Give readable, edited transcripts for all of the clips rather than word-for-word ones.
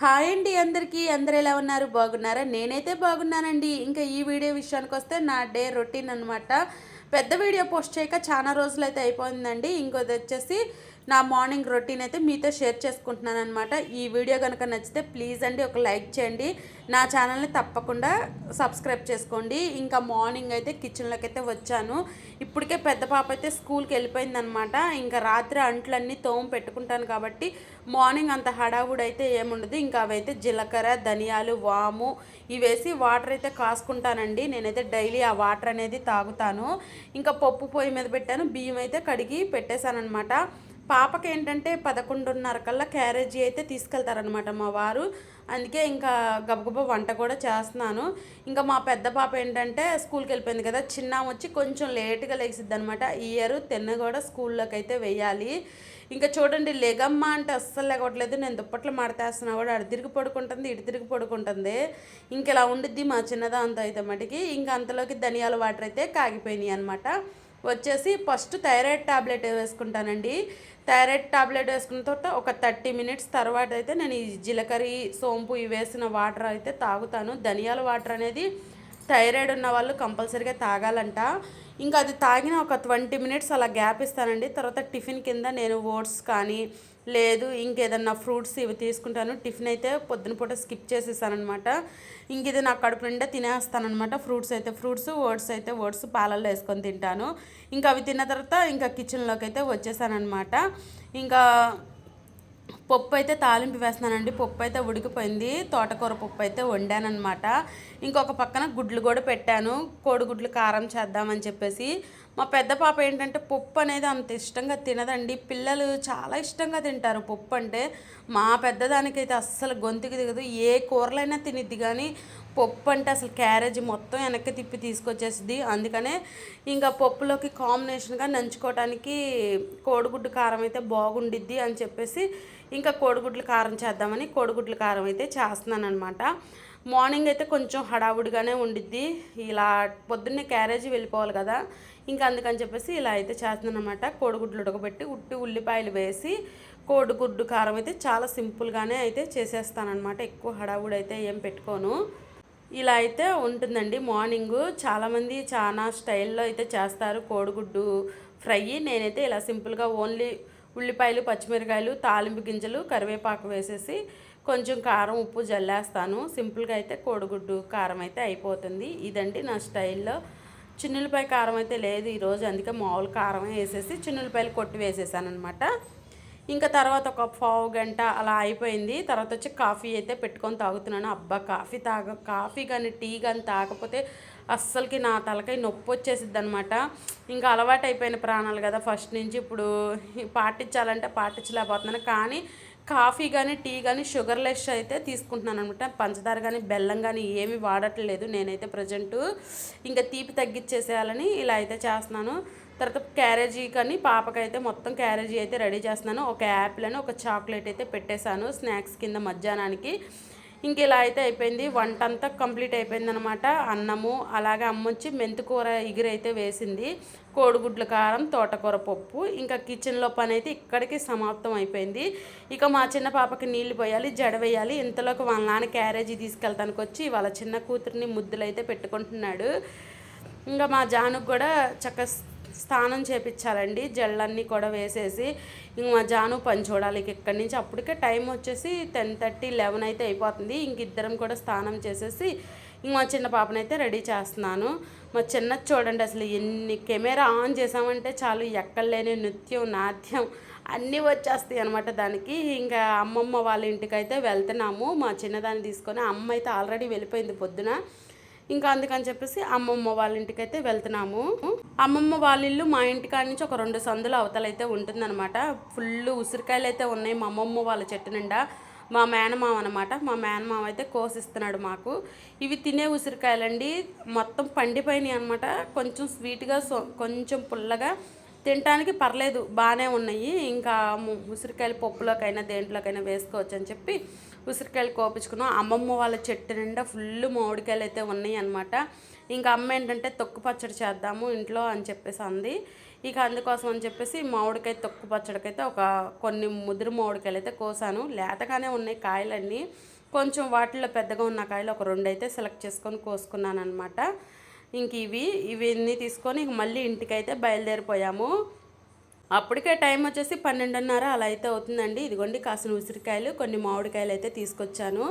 Hi అండి అందరికీ. అందరూ ఎలా ఉన్నారు? బాగున్నారా? నేనైతే బాగున్నానండి. ఇంకా ఈ వీడియో విషయానికొస్తే నా డే రొటీన్ అనమాట. పెద్ద వీడియో పోస్ట్ చేయక చాలా రోజులైతే అయిపోయిందండి. ఇంకోదొచ్చేసి నా మార్నింగ్ రొటీన్ అయితే మీతో షేర్ చేసుకుంటున్నాననమాట. ఈ వీడియో కనుక నచ్చితే ప్లీజ్ అండి ఒక లైక్ చేయండి. నా ఛానల్ని తప్పకుండా సబ్స్క్రైబ్ చేసుకోండి. ఇంకా మార్నింగ్ అయితే కిచెన్లోకి అయితే వచ్చాను. ఇప్పటికే పెద్ద పాప అయితే స్కూల్కి వెళ్ళిపోయిందనమాట. ఇంకా రాత్రి అంట్లన్నీ తోము పెట్టుకుంటాను కాబట్టి మార్నింగ్ అంత హడావుడి అయితే ఏముండదు. ఇంకా అవైతే జీలకర్ర, ధనియాలు, వాము ఇవేసి వాటర్ అయితే కాసుకుంటానండి. నేనైతే డైలీ ఆ వాటర్ అనేది తాగుతాను. ఇంకా పప్పు పొయ్యి మీద పెట్టాను, బియ్యం అయితే కడిగి పెట్టేశానమాట. పాపకి ఏంటంటే 11:30 కల్లా క్యారేజీ అయితే తీసుకెళ్తారనమాట మా వారు. అందుకే ఇంకా గబగబా వంట కూడా చేస్తున్నాను. ఇంకా మా పెద్ద పాప ఏంటంటే స్కూల్కి వెళ్ళిపోయింది కదా, చిన్న వచ్చి కొంచెం లేట్గా లేచిద్ది అనమాట. ఈ ఇయర్ తిన్న కూడా స్కూల్లోకి అయితే వెయ్యాలి. ఇంకా చూడండి, లెగమ్మ అంటే అస్సలు లేగట్లేదు. నేను దుప్పట్లు మడతేస్తున్నా కూడా అటు తిరిగి పడుకుంటుంది, ఇటు తిరిగి పడుకుంటుంది. ఇంక ఇలా ఉండిద్ది మా చిన్నదాంతో అయితే మటుకి. ఇంకా అంతలోకి ధనియాల వాటర్ అయితే కాగిపోయినాయి అనమాట. వచ్చేసి ఫస్ట్ థైరాయిడ్ టాబ్లెట్ వేసుకుంటానండి. థైరాయిడ్ టాబ్లెట్ వేసుకున్న తర్వాత ఒక 30 మినిట్స్ తర్వాత అయితే నేను ఈ జీలకర్ర, సోంపు ఇవి వేసిన వాటర్ అయితే తాగుతాను. ధనియాల వాటర్ అనేది థైరాయిడ్ ఉన్న వాళ్ళు కంపల్సరీగా తాగాలంట. ఇంకా అది తాగిన ఒక 20 మినిట్స్ అలా గ్యాప్ ఇస్తానండి. తర్వాత టిఫిన్ కింద నేను ఓట్స్ కానీ లేదు ఇంకేదన్నా ఫ్రూట్స్ ఇవి తీసుకుంటాను. టిఫిన్ అయితే పొద్దున పూట స్కిప్ చేసేసానమాట. ఇంక ఇది నాకు కడుపు నిండా తినేస్తానమాట. ఫ్రూట్స్ ఓట్స్ పాలల్లో వేసుకొని తింటాను. ఇంకా అవి తిన్న తర్వాత ఇంకా కిచెన్లోకి అయితే వచ్చేసానమాట. ఇంకా పప్పు అయితే తాలింపు వేస్తున్నానండి. పప్పు అయితే ఉడికిపోయింది. తోటకూర పప్పు అయితే వండానమాట. ఇంకొక పక్కన గుడ్లు కూడా పెట్టాను, కోడిగుడ్లు కారం చేద్దామని చెప్పేసి. మా పెద్ద పాప ఏంటంటే పప్పు అనేది అంత ఇష్టంగా తినదండి. పిల్లలు చాలా ఇష్టంగా తింటారు పప్పు అంటే. మా పెద్దదానికైతే అస్సలు గొంతుకి దిగదు. ఏ కూరలైనా తినిద్ది కానీ పప్పు అంటే అసలు క్యారేజీ మొత్తం వెనక్కి తిప్పి తీసుకొచ్చేసింది. అందుకనే ఇంకా పప్పులోకి కాంబినేషన్గా నంచుకోవడానికి కోడిగుడ్డు కారం అయితే బాగుండిద్ది అని చెప్పేసి ఇంకా కోడిగుడ్లు కారం చేద్దామని కోడిగుడ్ల కారం అయితే చేస్తున్నాను అనమాట. మార్నింగ్ అయితే కొంచెం హడావుడిగానే ఉండిద్ది. ఇలా పొద్దున్నే క్యారేజీ వెళ్ళిపోవాలి కదా, ఇంకా అందుకని చెప్పేసి ఇలా అయితే చేస్తున్నాను అనమాట. కోడిగుడ్లు ఉడకబెట్టి ఉల్లిపాయలు వేసి కోడిగుడ్డు కారం అయితే చాలా సింపుల్గానే అయితే చేసేస్తానమాట. ఎక్కువ హడావుడి అయితే ఏం పెట్టుకోను. ఇలా అయితే ఉంటుందండి మార్నింగు. చాలామంది చాలా స్టైల్లో అయితే చేస్తారు కోడిగుడ్డు ఫ్రై. నేనైతే ఇలా సింపుల్గా ఓన్లీ ఉల్లిపాయలు, పచ్చిమిరకాయలు, తాలింపు గింజలు, కరివేపాకు వేసేసి కొంచెం కారం, ఉప్పు జల్లేస్తాను. సింపుల్గా అయితే కోడిగుడ్డు కారం అయితే అయిపోతుంది. ఇదండి నా స్టైల్లో. చిన్నులపాయ కారం అయితే లేదు ఈరోజు, అందుకే మామూలు కారం వేసేసి చిన్నులపాయలు కొట్టి వేసేసాను అనమాట. ఇంకా తర్వాత ఒక పావు గంట అలా అయిపోయింది. తర్వాత వచ్చి కాఫీ అయితే పెట్టుకొని తాగుతున్నాను. అబ్బా, కాఫీ కానీ టీ కానీ తాగకపోతే అస్సలకి నా తలకాయ నొప్పి వచ్చేసిద్ది అనమాట. ఇంకా అలవాటు అయిపోయిన ప్రాణాలు కదా ఫస్ట్ నుంచి. ఇప్పుడు పాటించాలంటే పాటించలేకపోతున్నాను. కానీ కాఫీ కానీ టీ కానీ షుగర్లెస్ అయితే తీసుకుంటున్నాను అనమాట. పంచదార కానీ బెల్లం కానీ ఏమీ వాడట్లేదు నేనైతే ప్రజెంటు. ఇంకా తీపి తగ్గించేసేయాలని ఇలా అయితే చేస్తున్నాను. తర్వాత క్యారేజీ కానీ పాపకైతే మొత్తం క్యారేజీ అయితే రెడీ చేస్తున్నాను. ఒక యాపిల్ అని ఒక చాక్లెట్ అయితే పెట్టేశాను స్నాక్స్ కింద మధ్యాహ్నానికి. ఇంక ఇలా అయితే అయిపోయింది. వంట అంతా కంప్లీట్ అయిపోయిందనమాట. అన్నము అలాగే అమ్మొచ్చి మెంతికూర ఇగురైతే వేసింది, కోడిగుడ్ల కారం, తోటకూర పప్పు. ఇంకా కిచెన్లో పని అయితే ఇక్కడికి సమాప్తం అయిపోయింది. ఇక మా చిన్న పాపకి నీళ్లు పోయాలి, జడ వేయాలి. ఇంతలోకి వాళ్ళ నాన్న క్యారేజీ తీసుకెళ్తానికి వచ్చి వాళ్ళ చిన్న కూతురిని ముద్దులు అయితే పెట్టుకుంటున్నాడు. ఇంకా మా జానుకు కూడా స్నానం చేపించాలండి. జళ్ళన్నీ కూడా వేసేసి ఇంక మా జాను పని చూడాలి. ఇక్కడి నుంచి అప్పటికే టైం వచ్చేసి 10:30, 11 అయితే అయిపోతుంది. ఇంక ఇద్దరం కూడా స్నానం చేసేసి ఇంక మా చిన్న పాపనైతే రెడీ చేస్తున్నాను. మా చిన్నది చూడండి, అసలు ఎన్ని కెమెరా ఆన్ చేసామంటే చాలు ఎక్కడలేని నృత్యం, నాట్యం అన్నీ వచ్చేస్తాయి అనమాట దానికి. ఇంకా అమ్మమ్మ వాళ్ళ ఇంటికైతే వెళ్తున్నాము మా చిన్నదాన్ని తీసుకొని. అమ్మ అయితే ఆల్రెడీ వెళ్ళిపోయింది పొద్దున. ఇంకా అందుకని చెప్పేసి అమ్మమ్మ వాళ్ళ ఇంటికైతే వెళ్తున్నాము. అమ్మమ్మ వాళ్ళ ఇల్లు మా ఇంటికాడ నుంచి ఒక 2 సందులు అవతలైతే ఉంటుందన్నమాట. ఫుల్ ఉసిరికాయలు అయితే ఉన్నాయి మా అమ్మమ్మ వాళ్ళ చెట్టు నిండా. మా మేనమామ అనమాట, మా మేనమామ అయితే కోసిస్తున్నాడు మాకు. ఇవి తినే ఉసిరికాయలండి, మొత్తం పండిపోయినాయి అనమాట. కొంచెం స్వీట్గా, కొంచెం పుల్లగా, తినడానికి పర్లేదు, బాగానే ఉన్నాయి. ఇంకా ఉసిరికాయలు పప్పులోకైనా దేంట్లోకైనా వేసుకోవచ్చు అని చెప్పి ఉసిరికాయలు కోపించుకున్నాం. అమ్మమ్మ వాళ్ళ చెట్టు నిండా ఫుల్ మామిడికాయలు అయితే ఉన్నాయి అనమాట. ఇంకా అమ్మ ఏంటంటే తొక్కు పచ్చడి చేద్దాము ఇంట్లో అని చెప్పేసి అంది. ఇక అందుకోసం అని చెప్పేసి మామిడికాయ తొక్కు పచ్చడికైతే కొన్ని ముదురు మామిడికాయలు అయితే కోసాను. లేతగానే ఉన్నాయి కాయలన్నీ. కొంచెం వాటిల్లో పెద్దగా ఉన్న కాయలు ఒక 2 అయితే సెలెక్ట్ చేసుకొని కోసుకున్నాను అనమాట. ఇంక ఇవన్నీ తీసుకొని ఇంక మళ్ళీ ఇంటికైతే బయలుదేరిపోయాము. అప్పటికే టైం వచ్చేసి 12:30 అలా అయితే అవుతుందండి. ఇదిగోండి కాసిన ఉసిరికాయలు, కొన్ని మామిడికాయలు అయితే తీసుకొచ్చాను.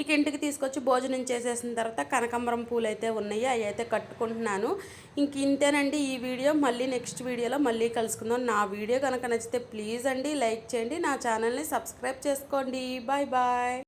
ఇక ఇంటికి తీసుకొచ్చి భోజనం చేసేసిన తర్వాత కనకాంబరం పూలు అయితే ఉన్నాయి, అవి అయితే కట్టుకుంటున్నాను. ఇంక ఇంతేనండి ఈ వీడియో. మళ్ళీ నెక్స్ట్ వీడియోలో మళ్ళీ కలుసుకుందాం. నా వీడియో కనుక నచ్చితే ప్లీజ్ అండి లైక్ చేయండి, నా ఛానల్ని సబ్స్క్రైబ్ చేసుకోండి. Bye bye.